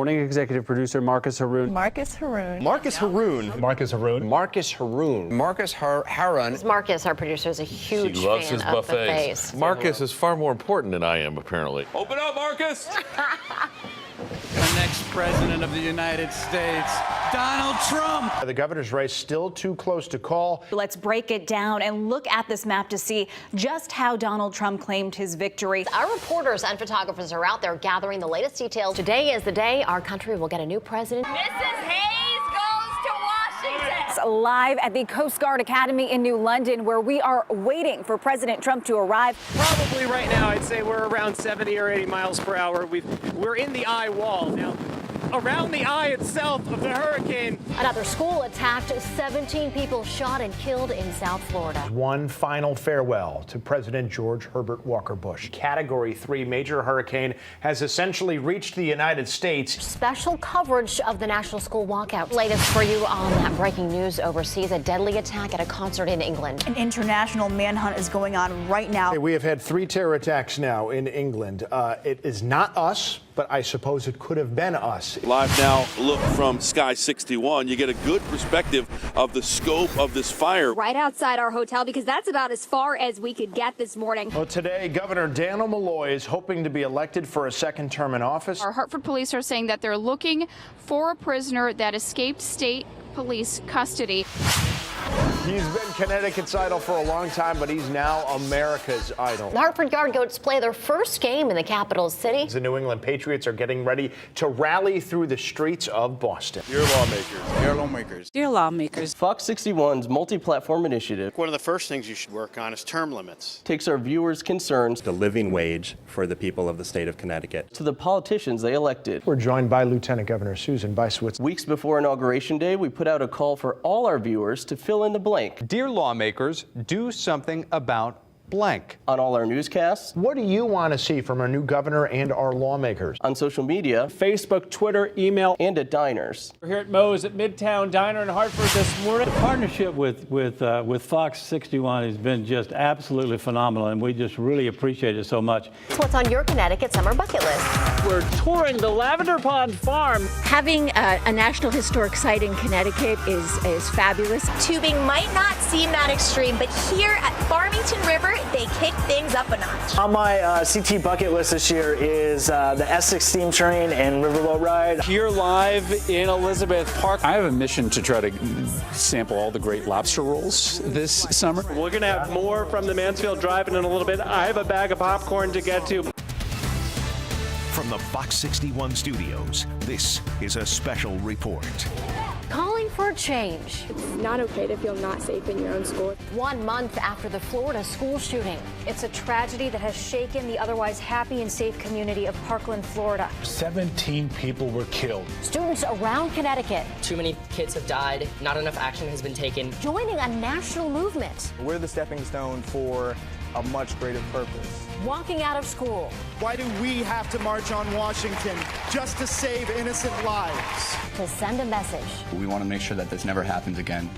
morning. Executive producer Marcus Harun. Marcus Harun. Marcus Harun. Marcus Harun. Marcus Harun. Marcus Harun. Marcus, our producer, is a huge He loves fan his of buffets. the face. Marcus is far more important than I am, apparently. Open up, Marcus! The next president of the United States, Donald Trump. The governor's race still too close to call. Let's break it down and look at this map to see just how Donald Trump claimed his victory. Our reporters and photographers are out there gathering the latest details. Today is the day our country will get a new president. Mrs. Hayes goes to Washington. Live at the Coast Guard Academy in New London, where we are waiting for President Trump to arrive. Probably right now, I'd say we're around 70 or 80 miles per hour. We're in the eye wall now. Around the eye itself of the hurricane. Another school attacked, 17 people shot and killed in South Florida. One final farewell to President George Herbert Walker Bush. Category 3 major hurricane has essentially reached the United States. Special coverage of the national school walkout. Latest for you on that breaking news overseas, a deadly attack at a concert in England. An international manhunt is going on right now. We have had 3 terror attacks now in England. It is not us, but I suppose it could have been us. Live now, look from Sky 61. You get a good perspective of the scope of this fire. Right outside our hotel, because that's about as far as we could get this morning. Well, today, Governor Daniel Malloy is hoping to be elected for a second term in office. Our Hartford police are saying that they're looking for a prisoner that escaped state police custody. He's been Connecticut's idol for a long time, but he's now America's idol. The Hartford Yard Goats play their first game in the capital city. The New England Patriots are getting ready to rally through the streets of Boston. Dear lawmakers. Dear lawmakers. Dear lawmakers. Fox 61's multi-platform initiative One of the first things you should work on is term limits. takes our viewers' concerns the living wage for the people of the state of Connecticut to the politicians they elected. We're joined by Lieutenant Governor Susan Byswitz. Weeks before Inauguration Day, we put out a call for all our viewers to fill in the blank. Dear lawmakers, do something about blank. On all our newscasts. What do you want to see from our new governor and our lawmakers? On social media. Facebook, Twitter, email. And at diners. We're here at Moe's at Midtown Diner in Hartford this morning. The partnership with Fox 61 has been just absolutely phenomenal, and we just really appreciate it so much. What's on your Connecticut summer bucket list? We're touring the Lavender Pond Farm. Having a National Historic Site in Connecticut is fabulous. Tubing might not seem that extreme, but here at Farmington River, they kick things up a notch. On my CT bucket list this year is the Essex Steam Train and Riverboat Ride. Here live in Elizabeth Park. I have a mission to try to sample all the great lobster rolls this summer. We're going to have more from the Mansfield Drive in a little bit. I have a bag of popcorn to get to. From the Fox 61 studios, this is a special report. Calling for a change. It's not okay to feel not safe in your own school. 1 month after the Florida school shooting. It's a tragedy that has shaken the otherwise happy and safe community of Parkland, Florida. 17 people were killed. Students around Connecticut. Too many kids have died. Not enough action has been taken. Joining a national movement. We're the stepping stone for a much greater purpose. Walking out of school. Why do we have to march on Washington just to save innocent lives? To send a message. We want to make sure that this never happens again.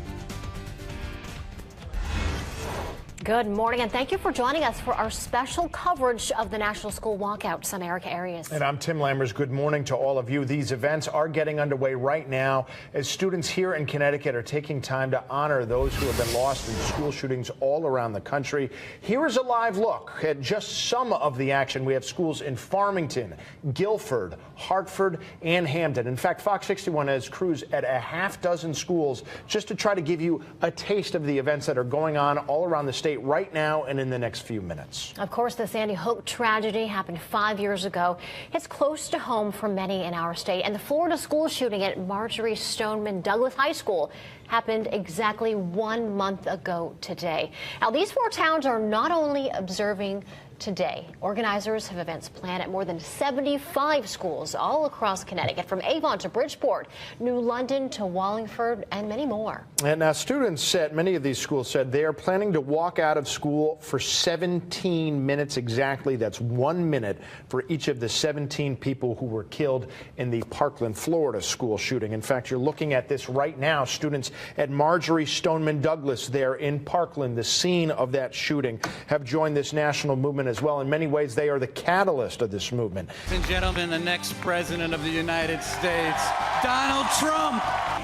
Good morning, and thank you for joining us for our special coverage of the National School Walkout in some areas. And I'm Tim Lammers. Good morning to all of you. These events are getting underway right now as students here in Connecticut are taking time to honor those who have been lost in school shootings all around the country. Here is a live look at just some of the action. We have schools in Farmington, Guilford, Hartford, and Hamden. In fact, Fox 61 has crews at a half dozen schools just to try to give you a taste of the events that are going on all around the state right now and in the next few minutes. Of course, the Sandy Hook tragedy happened 5 years ago. It's close to home for many in our state. And the Florida school shooting at Marjorie Stoneman Douglas High School happened exactly 1 month ago today. Now, these 4 towns are not only observing today. Organizers have events planned at more than 75 schools all across Connecticut, from Avon to Bridgeport, New London to Wallingford, and many more. And now students at many of these schools said they are planning to walk out of school for 17 minutes exactly. That's 1 minute for each of the 17 people who were killed in the Parkland, Florida school shooting. In fact, you're looking at this right now. Students at Marjorie Stoneman Douglas there in Parkland, the scene of that shooting, have joined this national movement as well. In many ways, they are the catalyst of this movement. Ladies and gentlemen, the next president of the United States, Donald Trump.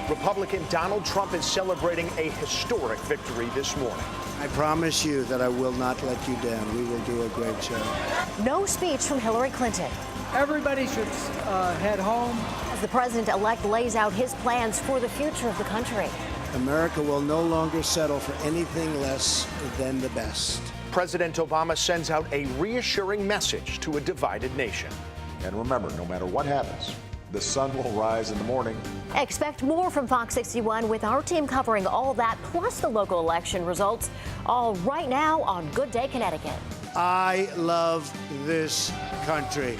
Republican Donald Trump is celebrating a historic victory this morning. I promise you that I will not let you down. We will do a great job. No speech from Hillary Clinton. Everybody should head home. As the president-elect lays out his plans for the future of the country. America will no longer settle for anything less than the best. President Obama sends out a reassuring message to a divided nation. And remember, no matter what happens, the sun will rise in the morning. Expect more from Fox 61 with our team covering all that, plus the local election results, all right now on Good Day Connecticut. I love this country.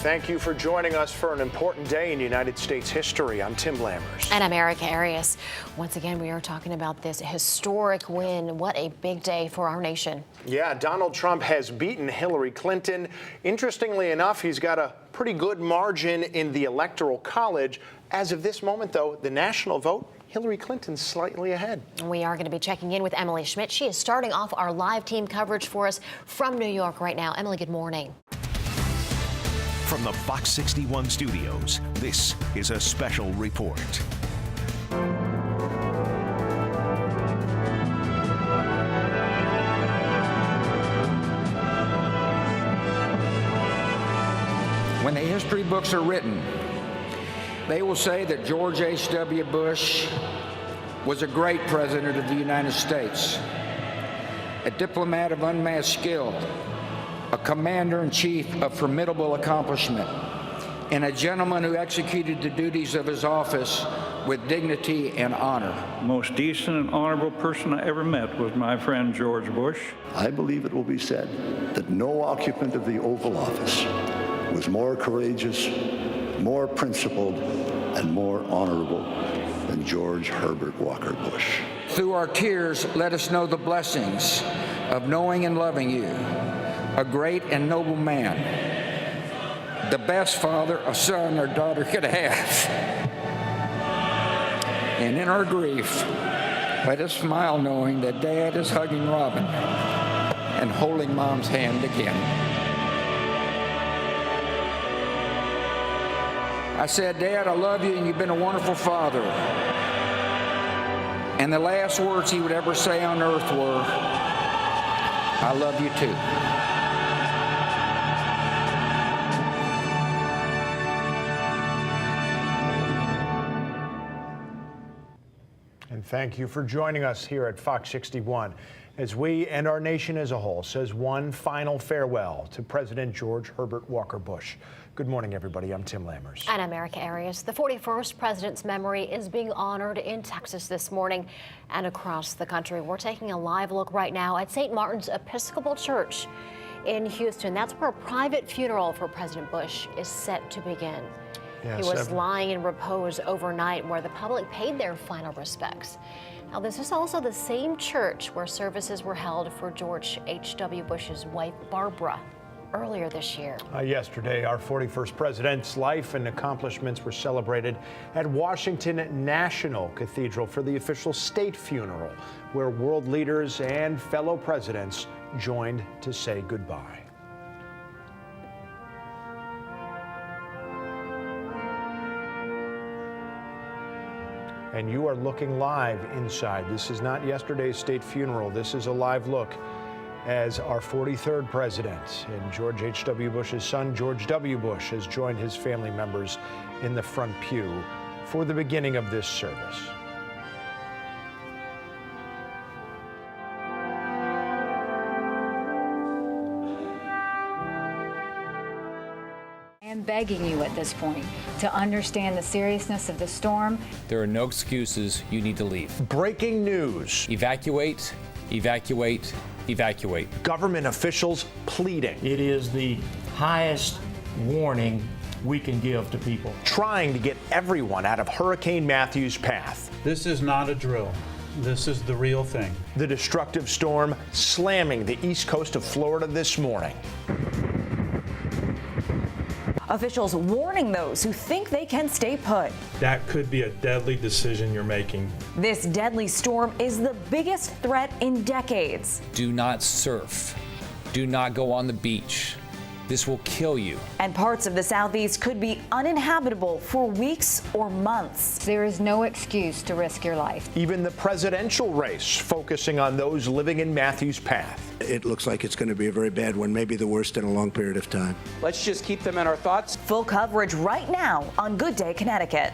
Thank you for joining us for an important day in United States history. I'm Tim Lammers. And I'm Erica Arias. Once again, we are talking about this historic win. What a big day for our nation. Yeah, Donald Trump has beaten Hillary Clinton. Interestingly enough, he's got a pretty good margin in the Electoral College. As of this moment, though, the national vote, Hillary Clinton's slightly ahead. We are going to be checking in with Emily Schmidt. She is starting off our live team coverage for us from New York right now. Emily, good morning. From the Fox 61 studios, this is a special report. When the history books are written, they will say that George H.W. Bush was a great president of the United States, a diplomat of unmatched skill, a commander-in-chief of formidable accomplishment, and a gentleman who executed the duties of his office with dignity and honor. The most decent and honorable person I ever met was my friend George Bush. I believe it will be said that no occupant of the Oval Office was more courageous, more principled, and more honorable than George Herbert Walker Bush. Through our tears, let us know the blessings of knowing and loving you, a great and noble man, the best father a son or daughter could have. And in our grief, let us smile knowing that Dad is hugging Robin and holding Mom's hand again. I said, Dad, I love you and you've been a wonderful father. And the last words he would ever say on earth were, I love you too. And thank you for joining us here at Fox 61 as we and our nation as a whole says one final farewell to President George Herbert Walker Bush. Good morning, everybody. I'm Tim Lammers. And I'm Erica Arias. The 41st president's memory is being honored in Texas this morning and across the country. We're taking a live look right now at St. Martin's Episcopal Church in Houston. That's where a private funeral for President Bush is set to begin. Yes, he was lying in repose overnight where the public paid their final respects. Now, this is also the same church where services were held for George H.W. Bush's wife, Barbara, earlier this year. Yesterday, our 41st president's life and accomplishments were celebrated at Washington National Cathedral for the official state funeral, where world leaders and fellow presidents joined to say goodbye. And you are looking live inside. This is not yesterday's state funeral. This is a live look as our 43rd president and George H.W. Bush's son, George W. Bush, has joined his family members in the front pew for the beginning of this service. I am begging you at this point to understand the seriousness of the storm. There are no excuses. You need to leave. Breaking news. Evacuate, evacuate, evacuate. Government officials pleading. It is the highest warning we can give to people. Trying to get everyone out of Hurricane Matthew's path. This is not a drill. This is the real thing. The destructive storm slamming the east coast of Florida this morning. Officials warning those who think they can stay put. That could be a deadly decision you're making. This deadly storm is the biggest threat in decades. Do not surf. Do not go on the beach. This will kill you. And parts of the southeast could be uninhabitable for weeks or months. There is no excuse to risk your life. Even the presidential race focusing on those living in Matthew's path. It looks like it's going to be a very bad one, maybe the worst in a long period of time. Let's just keep them in our thoughts. Full coverage right now on Good Day Connecticut.